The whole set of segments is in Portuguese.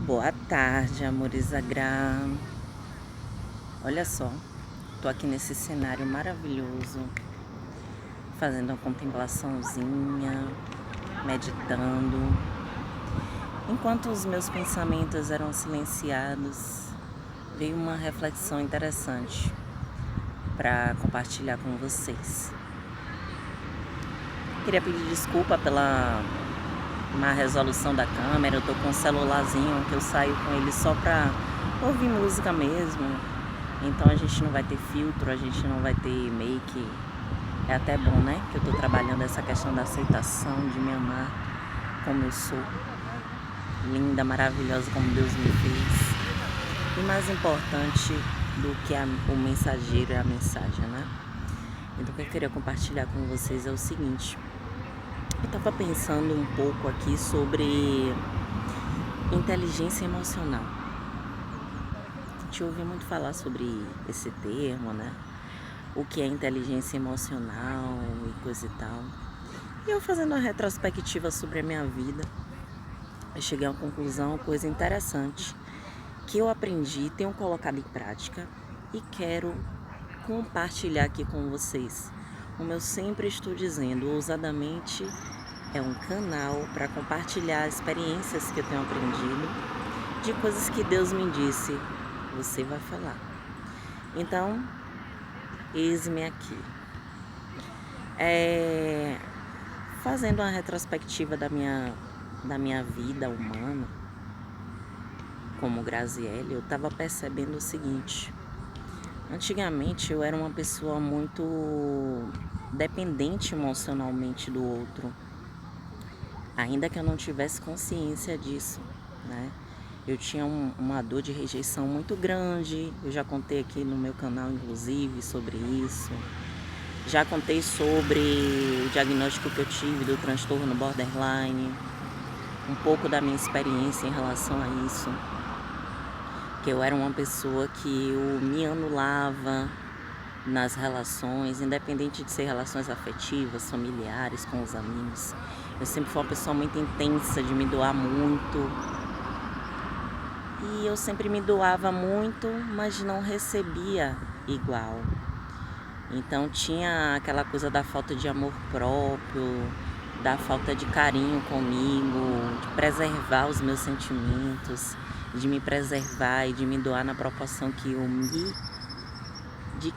Boa tarde, amores da Gra. Olha só, tô aqui nesse cenário maravilhoso, fazendo uma contemplaçãozinha, meditando. Enquanto os meus pensamentos eram silenciados, veio uma reflexão interessante para compartilhar com vocês. Queria pedir desculpa pela má resolução da câmera. Eu tô com um celularzinho que eu saio com ele só pra ouvir música mesmo. Então a gente não vai ter filtro, a gente não vai ter make. É até bom, né? Que eu tô trabalhando essa questão da aceitação, de me amar como eu sou. Linda, maravilhosa como Deus me fez. E mais importante do que o mensageiro é a mensagem, né? Então o que eu queria compartilhar com vocês é o seguinte. Eu estava pensando um pouco aqui sobre inteligência emocional. A gente ouve muito falar sobre esse termo, né? O que é inteligência emocional e coisa e tal. E eu fazendo uma retrospectiva sobre a minha vida, eu cheguei a uma conclusão, uma coisa interessante, que eu aprendi, tenho colocado em prática e quero compartilhar aqui com vocês. Como eu sempre estou dizendo, ousadamente é um canal para compartilhar experiências que eu tenho aprendido, de coisas que Deus me disse, você vai falar. Então, eis-me aqui. Fazendo uma retrospectiva da minha vida humana, como Graziele, eu estava percebendo o seguinte. Antigamente eu era uma pessoa muito dependente emocionalmente do outro, ainda que eu não tivesse consciência disso, né? Eu tinha uma dor de rejeição muito grande, eu já contei aqui no meu canal, inclusive, sobre isso. Já contei sobre o diagnóstico que eu tive do transtorno borderline, um pouco da minha experiência em relação a isso. Que eu era uma pessoa que eu me anulava nas relações, independente de ser relações afetivas, familiares, com os amigos. Eu sempre fui uma pessoa muito intensa, de me doar muito. E eu sempre me doava muito, mas não recebia igual. Então tinha aquela coisa da falta de amor próprio, da falta de carinho comigo, de preservar os meus sentimentos, de me preservar e de me doar na proporção que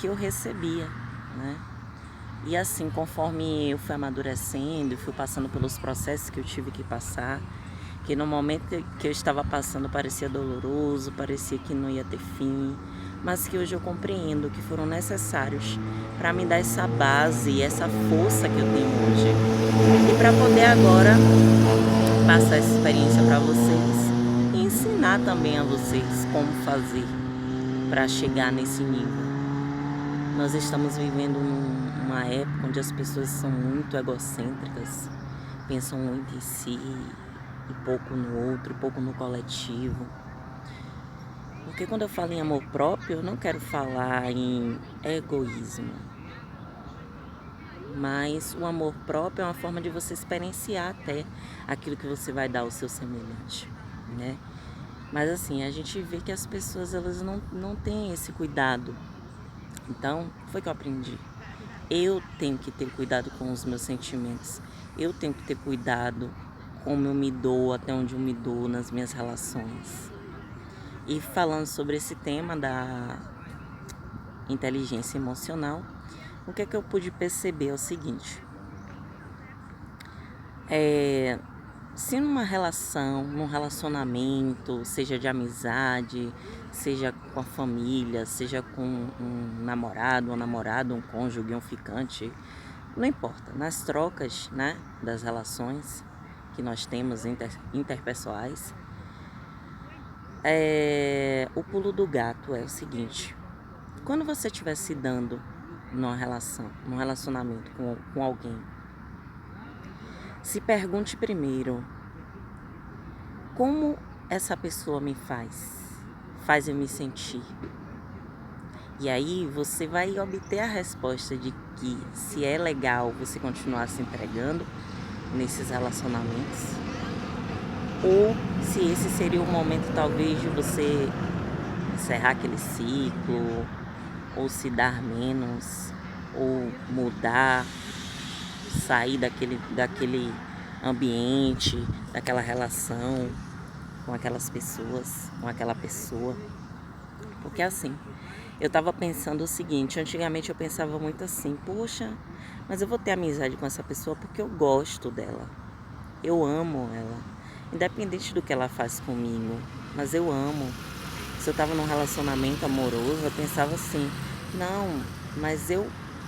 eu recebia, né? E assim, conforme eu fui amadurecendo, fui passando pelos processos que eu tive que passar, que no momento que eu estava passando parecia doloroso, parecia que não ia ter fim, mas que hoje eu compreendo que foram necessários para me dar essa base e essa força que eu tenho hoje. E para poder agora passar essa experiência para vocês e ensinar também a vocês como fazer para chegar nesse nível. Nós estamos vivendo uma época onde as pessoas são muito egocêntricas, pensam muito em si e pouco no outro, pouco no coletivo. Porque quando eu falo em amor próprio, eu não quero falar em egoísmo. Mas o amor próprio é uma forma de você experienciar até aquilo que você vai dar ao seu semelhante, né? Mas assim, a gente vê que as pessoas elas não têm esse cuidado. Então, foi que eu aprendi. Eu tenho que ter cuidado com os meus sentimentos. Eu tenho que ter cuidado como eu me dou, até onde eu me dou nas minhas relações. E falando sobre esse tema da inteligência emocional, o que é que eu pude perceber é o seguinte. Se numa relação, num relacionamento, seja de amizade, seja com a família, seja com um namorado, uma namorada, um cônjuge, um ficante, não importa, nas trocas, né, das relações que nós temos interpessoais, o pulo do gato é o seguinte: quando você estiver se dando numa relação, num relacionamento com alguém, se pergunte primeiro, como essa pessoa me faz eu me sentir? E aí você vai obter a resposta de que se é legal você continuar se entregando nesses relacionamentos, ou se esse seria o momento talvez de você encerrar aquele ciclo, ou se dar menos, ou mudar, sair daquele ambiente, daquela relação com aquelas pessoas, com aquela pessoa. Porque assim, eu tava pensando o seguinte, antigamente eu pensava muito assim, poxa, mas eu vou ter amizade com essa pessoa porque eu gosto dela. Eu amo ela. Independente do que ela faz comigo, mas eu amo. Se eu tava num relacionamento amoroso, eu pensava assim, não, mas eu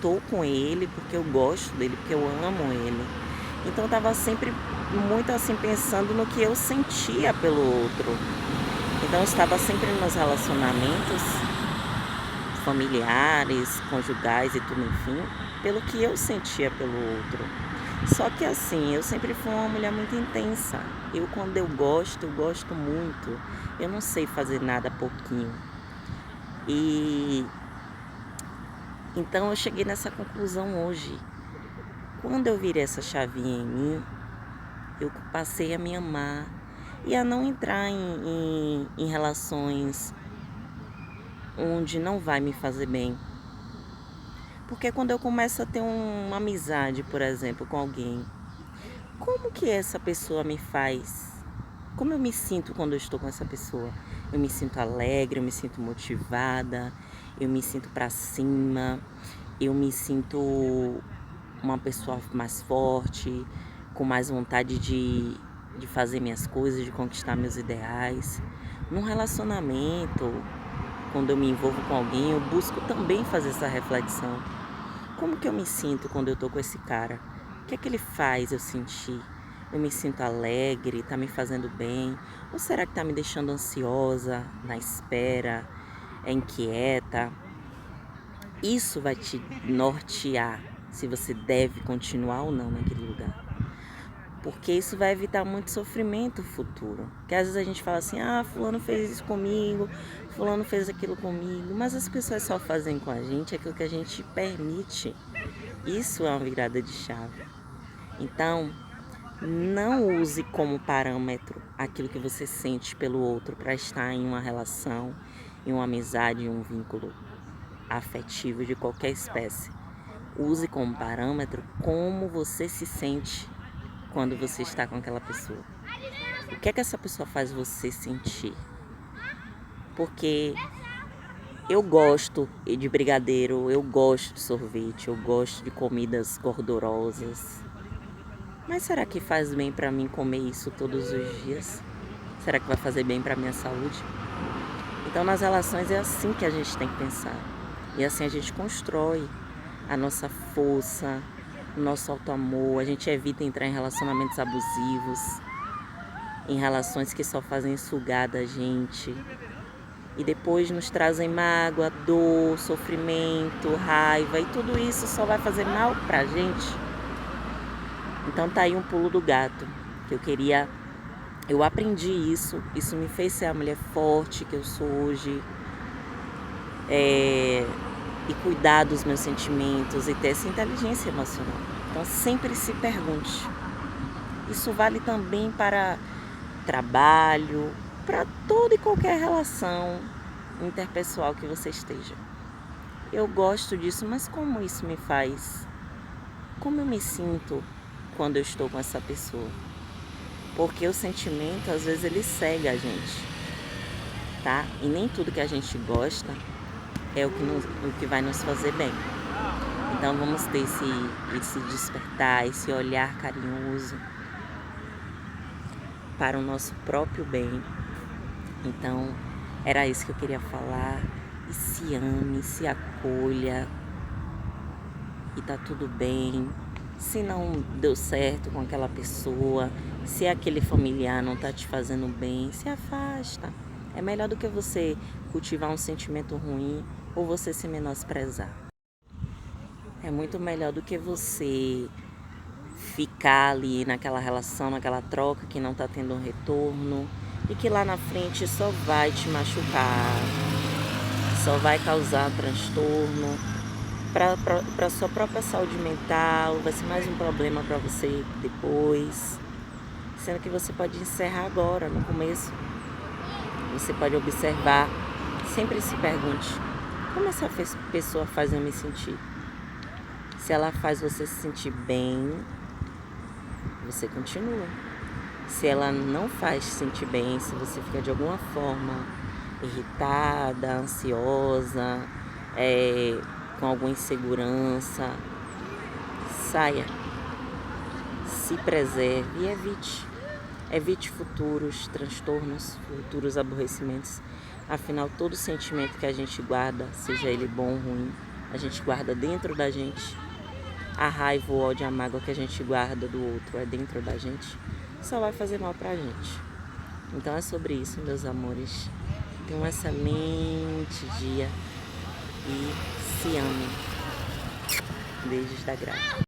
tô com ele porque eu gosto dele, porque eu amo ele. Então eu tava sempre muito assim pensando no que eu sentia pelo outro. Então eu estava sempre nos relacionamentos familiares, conjugais e tudo, enfim, pelo que eu sentia pelo outro. Só que assim, eu sempre fui uma mulher muito intensa. Quando eu gosto muito. Eu não sei fazer nada pouquinho. E então eu cheguei nessa conclusão hoje. Quando eu virei essa chavinha em mim, eu passei a me amar e a não entrar em relações onde não vai me fazer bem. Porque quando eu começo a ter uma amizade, por exemplo, com alguém, como que essa pessoa me faz? Como eu me sinto quando eu estou com essa pessoa? Eu me sinto alegre, eu me sinto motivada, eu me sinto pra cima, eu me sinto uma pessoa mais forte, com mais vontade de fazer minhas coisas, de conquistar meus ideais. Num relacionamento, quando eu me envolvo com alguém, eu busco também fazer essa reflexão. Como que eu me sinto quando eu tô com esse cara? O que é que ele faz eu sentir? Eu me sinto alegre, tá me fazendo bem? Ou será que tá me deixando ansiosa, na espera, inquieta? Isso vai te nortear se você deve continuar ou não naquele lugar. Porque isso vai evitar muito sofrimento futuro. Porque às vezes a gente fala assim, fulano fez isso comigo, fulano fez aquilo comigo. Mas as pessoas só fazem com a gente aquilo que a gente permite. Isso é uma virada de chave. Então, não use como parâmetro aquilo que você sente pelo outro para estar em uma relação, em uma amizade, em um vínculo afetivo de qualquer espécie. Use como parâmetro como você se sente quando você está com aquela pessoa. O que é que essa pessoa faz você sentir? Porque eu gosto de brigadeiro, eu gosto de sorvete, eu gosto de comidas gordurosas. Mas será que faz bem para mim comer isso todos os dias? Será que vai fazer bem para minha saúde? Então nas relações é assim que a gente tem que pensar. E assim a gente constrói a nossa força, o nosso auto-amor. A gente evita entrar em relacionamentos abusivos, em relações que só fazem sugar da gente. E depois nos trazem mágoa, dor, sofrimento, raiva. E tudo isso só vai fazer mal pra gente. Então tá aí um pulo do gato, que eu aprendi isso me fez ser a mulher forte que eu sou hoje, e cuidar dos meus sentimentos e ter essa inteligência emocional. Então sempre se pergunte. Isso vale também para trabalho, para toda e qualquer relação interpessoal que você esteja. Eu gosto disso, mas como isso me faz? Como eu me sinto quando eu estou com essa pessoa? Porque o sentimento, às vezes, ele cega a gente, tá? E nem tudo que a gente gosta é o que vai nos fazer bem. Então vamos ter esse despertar, esse olhar carinhoso para o nosso próprio bem. Então era isso que eu queria falar. E se ame, se acolha, e tá tudo bem. Se não deu certo com aquela pessoa, se aquele familiar não tá te fazendo bem, se afasta. É melhor do que você cultivar um sentimento ruim ou você se menosprezar. É muito melhor do que você ficar ali naquela relação, naquela troca que não tá tendo um retorno e que lá na frente só vai te machucar, só vai causar transtorno para sua própria saúde mental, vai ser mais um problema para você depois. Sendo que você pode encerrar agora, no começo. Você pode observar, sempre se pergunte, como essa pessoa faz eu me sentir? Se ela faz você se sentir bem, você continua. Se ela não faz se sentir bem, se você fica de alguma forma irritada, ansiosa, com alguma insegurança, saia, se preserve e evite. Evite futuros transtornos, futuros aborrecimentos. Afinal, todo sentimento que a gente guarda, seja ele bom ou ruim, a gente guarda dentro da gente. A raiva, o ódio, a mágoa que a gente guarda do outro é dentro da gente, só vai fazer mal pra gente. Então é sobre isso, meus amores. Tenham um excelente dia e se amem. Beijos da Graça.